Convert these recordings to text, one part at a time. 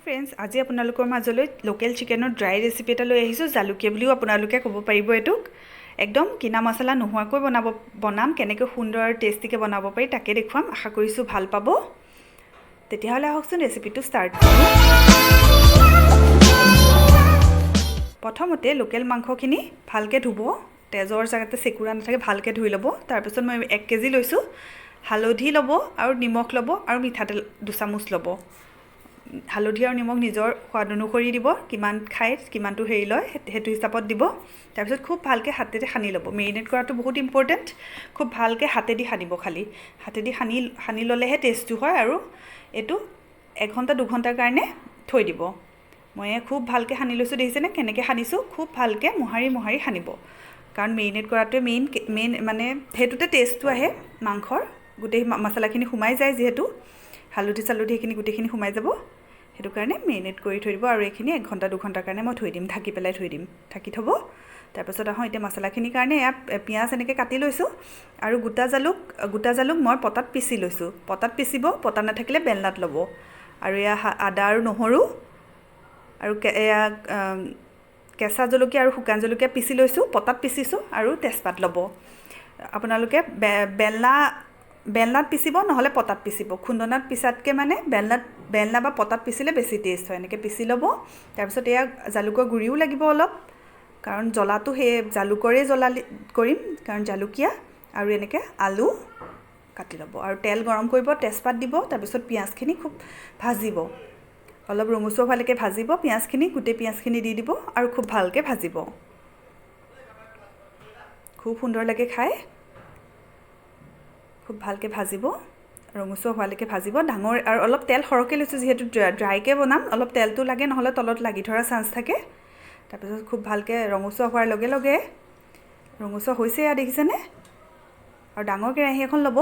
Friends, আজি আপোনালোকৰ মাজলৈ লোকেল চিকেনৰ ড্ৰাই ৰেচিপি এটা লৈ আহিছোঁ। জালুকীয়া বুলিও আপোনালোকে ক'ব পাৰিব এইটোক। একদম কিনা মছলা নোহোৱাকৈ বনাম কেনেকৈ সুন্দৰ আৰু টেষ্টিকৈ বনাব পাৰি তাকে দেখুৱাম। আশা কৰিছোঁ ভাল পাব। তেতিয়াহ'লে আহকচোন ৰেচিপিটো ষ্টাৰ্ট কৰোঁ। প্ৰথমতে লোকেল মাংসখিনি ভালকৈ ধুব, তেজৰ জেগাতে চেকুৰা নাথাকে, ভালকৈ ধুই ল'ব। তাৰপিছত মই 1 কেজি লৈছোঁ। হালধি ল'ব আৰু নিমখ ল'ব আৰু মিঠাতেল 2 চামুচ ল'ব। হালধি আৰু নিমখ নিজৰ সোৱাদ অনুসৰি দিব, কিমান খায় কিমানটো হেৰি লয় সেইটো হিচাপত দিব। তাৰপিছত খুব ভালকৈ হাতেৰে সানি ল'ব। মেৰিনেট কৰাটো বহুত ইম্পৰ্টেণ্ট। খুব ভালকৈ হাতেদি সানিব, খালি হাতেদি সানি ল'লেহে টেষ্টটো হয়। আৰু এইটো 1 ঘণ্টা 2 ঘণ্টাৰ কাৰণে থৈ দিব। মই খুব ভালকৈ সানি লৈছোঁ, দেখিছেনে কেনেকৈ সানিছোঁ। খুব ভালকৈ মোহাৰি সানিব, কাৰণ মেৰিনেট কৰাটোৱে মেইন মানে সেইটোতে টেষ্টটো আহে মাংসৰ। গোটেই মছলাখিনি সোমাই যায়, যিহেতু হালধি চালধি সেইখিনি গোটেইখিনি সোমাই যাব। সেইটো কাৰণে মেৰিনেট কৰি থৈ দিব। আৰু এইখিনি 1 ঘণ্টা 2 ঘণ্টাৰ কাৰণে মই থৈ দিম, ঢাকি পেলাই থৈ দিম, ঢাকি থ'ব। তাৰপিছত আহোঁ এতিয়া মছলাখিনিৰ কাৰণে। ইয়াত পিঁয়াজ এনেকৈ কাটি লৈছোঁ আৰু গোটা জালুক মই পটাত পিচি লৈছোঁ। পটাত পিচিব, পটা নাথাকিলে বেলনাত ল'ব। আৰু এয়া আদা আৰু নহৰু আৰু এয়া কেঁচা জলকীয়া আৰু শুকান জলকীয়া পিচি লৈছোঁ, পটাত পিচিছোঁ। আৰু তেজপাত ল'ব। আপোনালোকে বেলনাত পিচিব, নহ'লে পটাত পিচিব। খুন্দনাত পিছাতকৈ মানে বেলনা বা পটাত পিচিলে বেছি টেষ্ট হয়। এনেকৈ পিচি ল'ব। তাৰপিছত এয়া জালুকৰ গুড়িও লাগিব অলপ, কাৰণ জ্বলাটো সেই জালুকৰে জ্বলা কৰিম, কাৰণ জালুকীয়া। আৰু এনেকৈ আলু কাটি ল'ব আৰু তেল গৰম কৰিব, তেজপাত দিব। তাৰপিছত পিঁয়াজখিনি খুব ভাজিব, অলপ ৰঙচুৱা হোৱালৈকে ভাজিব পিঁয়াজখিনি। গোটেই পিঁয়াজখিনি দি দিব আৰু খুব ভালকৈ ভাজিব। খুব সুন্দৰ লাগে খাই। খুব ভালকৈ ভাজিব, ৰঙচুৱা হোৱালৈকে ভাজিব। আৰু অলপ তেল সৰহকৈ লৈছোঁ, যিহেতু ড্ৰাইকৈ বনাম। অলপ তেলটো লাগে, নহ'লে তলত লাগি ধৰা চান্স থাকে। তাৰপিছত খুব ভালকৈ ৰঙচুৱা হোৱাৰ লগে লগে, ৰঙচুৱা হৈছে এয়া দেখিছেনে। আৰু ডাঙৰ কেৰাহী এখন ল'ব,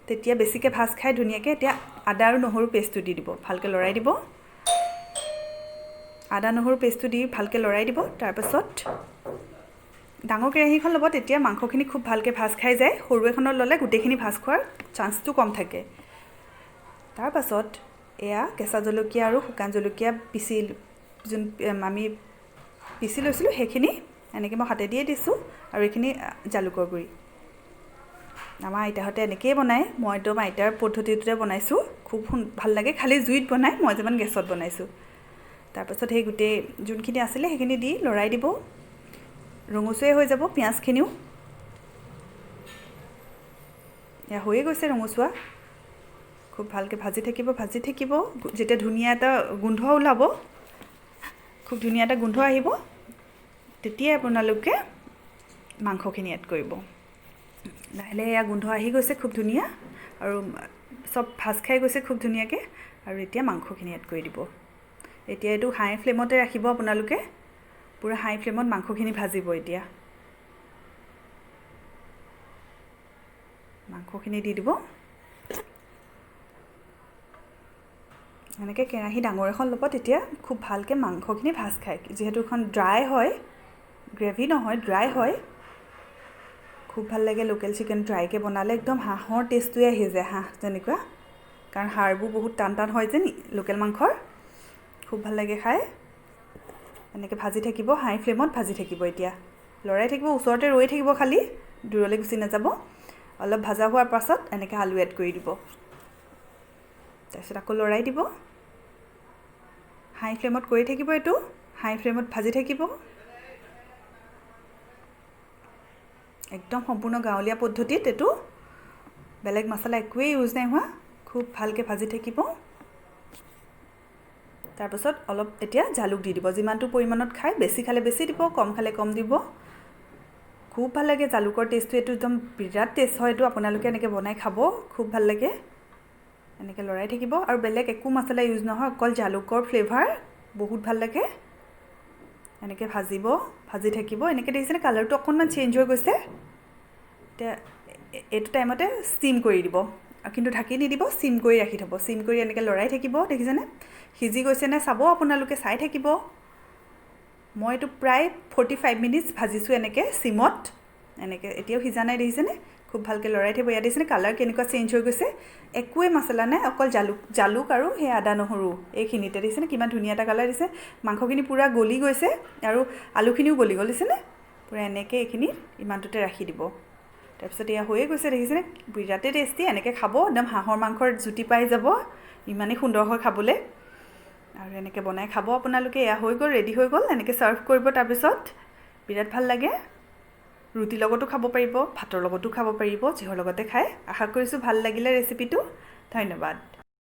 তেতিয়া বেছিকৈ ভাজ খাই ধুনীয়াকৈ। এতিয়া আদা আৰু নহৰু পেষ্টটো দি দিব, ভালকৈ লৰাই দিব। আদা নহৰু পেষ্টটো দি ভালকৈ লৰাই দিব। তাৰপাছত ডাঙৰ কেৰাহীখন ল'ব, তেতিয়া মাংসখিনি খুব ভালকৈ ভাজ খাই যায়। সৰু এখনত ল'লে গোটেইখিনি ভাজ খোৱাৰ চান্সটো কম থাকে। তাৰপাছত এয়া কেঁচা জলকীয়া আৰু শুকান জলকীয়া আমি পিচি লৈছিলোঁ, সেইখিনি এনেকৈ মই হাতেদিয়ে দিছোঁ। আৰু এইখিনি জালুকৰ গুড়ি। আমাৰ আইতাহঁতে এনেকৈয়ে বনায়, মই একদম আইতাৰ পদ্ধতিটোতে বনাইছোঁ। খুব ভাল লাগে, খালি জুইত বনাই, মই যেমান গেছত বনাইছোঁ। তাৰপাছত সেই গোটেই যোনখিনি আছিলে সেইখিনি দি লৰাই দিব। ৰঙচুৱাই হৈ যাব পিঁয়াজখিনিও। এয়া হৈয়ে গৈছে ৰঙচুৱা। খুব ভালকৈ ভাজি থাকিব। যেতিয়া ধুনীয়া এটা গোন্ধ ওলাব, খুব ধুনীয়া এটা গোন্ধ আহিব, তেতিয়াই আপোনালোকে মাংসখিনি এড কৰিব। লাহে লাহে এয়া গোন্ধ আহি গৈছে খুব ধুনীয়া, আৰু চব ভাজ খাই গৈছে খুব ধুনীয়াকৈ। আৰু এতিয়া মাংসখিনি এড কৰি দিব। এতিয়া এইটো হাই ফ্লেমতে ৰাখিব আপোনালোকে, পূৰা হাই ফ্লেমত মাংসখিনি ভাজিব। এতিয়া মাংসখিনি দি দিব। এনেকৈ কেৰাহী ডাঙৰ এখন ল'ব, তেতিয়া খুব ভালকৈ মাংসখিনি ভাজ খায়। যিহেতু এখন ড্ৰাই হয়, গ্ৰেভি নহয়, ড্ৰাই হয়। খুব ভাল লাগে লোকেল চিকেন ড্ৰাইকৈ বনালে। একদম হাঁহৰ টেষ্টটোৱে আহি যায়, হাঁহ যেনেকুৱা, কাৰণ হাড়বোৰ বহুত টান হয় যে লোকেল মাংসৰ। খুব ভাল লাগে খাই। এনেকৈ ভাজি থাকিব, হাই ফ্লেমত ভাজি থাকিব। এতিয়া লৰাই থাকিব, ওচৰতে ৰৈ থাকিব, খালি দূৰলৈ গুচি নাযাব। অলপ ভাজা হোৱাৰ পাছত এনেকৈ আলু এড কৰি দিব। তাৰপিছত আকৌ লৰাই দিব। হাই ফ্লেমত কৰি থাকিব, এইটো হাই ফ্লেমত ভাজি থাকিব। একদম সম্পূৰ্ণ গাঁৱলীয়া পদ্ধতিত এইটো, বেলেগ মছলা একোৱেই ইউজ নাই হোৱা। খুব ভালকৈ ভাজি থাকিব। তাৰপাছত অলপ এতিয়া জালুক দি দিব, যিমানটো পৰিমাণত খায়। বেছি খালে বেছি দিব, কম খালে কম দিব। খুব ভাল লাগে জালুকৰ টেষ্টটো, এইটো একদম বিৰাট টেষ্ট হয়। এইটো আপোনালোকে এনেকৈ বনাই খাব, খুব ভাল লাগে। এনেকৈ লৰাই থাকিব, আৰু বেলেগ একো মছলা ইউজ নহয়, অকল জালুকৰ ফ্লেভাৰ, বহুত ভাল লাগে। এনেকৈ ভাজি থাকিব। এনেকৈ দেখিছেনে কালাৰটো অকণমান চেঞ্জ হৈ গৈছে। এতিয়া এইটো টাইমতে ষ্টিম কৰি দিব, কিন্তু ঢাকি নিদিব, ষ্টিম কৰি ৰাখি থ'ব। ষ্টিম কৰি এনেকৈ লৰাই থাকিব, দেখিছেনে সিজি গৈছেনে চাব, আপোনালোকে চাই থাকিব। মই এইটো প্ৰায় 45 মিনিটছ ভাজিছোঁ এনেকৈ চিমত। এনেকৈ এতিয়াও সিজা নাই, দেখিছেনে খুব ভালকৈ লৰাই থাকিব। ইয়াত দেখিছেনে কালাৰ কেনেকুৱা চেঞ্জ হৈ গৈছে, একোৱে মছলা নাই, অকল জালুক আৰু সেই আদা নহৰু এইখিনিতে দেখিছেনে কিমান ধুনীয়া এটা কালাৰ দিছে। মাংসখিনি পূৰা গলি গৈছে আৰু আলুখিনিও গলি গ'ল দিছেনে। পূৰা এনেকৈ এইখিনি ইমানটোতে ৰাখি দিব। তাৰপিছত এয়া হৈয়ে গৈছে দেখিছেনে, বিৰাটেই টেষ্টি। এনেকৈ খাব, একদম হাঁহৰ মাংসৰ জুতি পাই যাব, ইমানেই সুন্দৰ হয় খাবলৈ। আৰু এনেকৈ বনাই খাব আপোনালোকে। এয়া হৈ গ'ল, ৰেডি হৈ গ'ল। এনেকৈ ছাৰ্ভ কৰিব। তাৰপিছত বিৰাট ভাল লাগে, ৰুটিৰ লগতো খাব পাৰিব, ভাতৰ লগতো খাব পাৰিব, যিহৰ লগতে খায়। আশা কৰিছোঁ ভাল লাগিলে ৰেচিপিটো। ধন্যবাদ।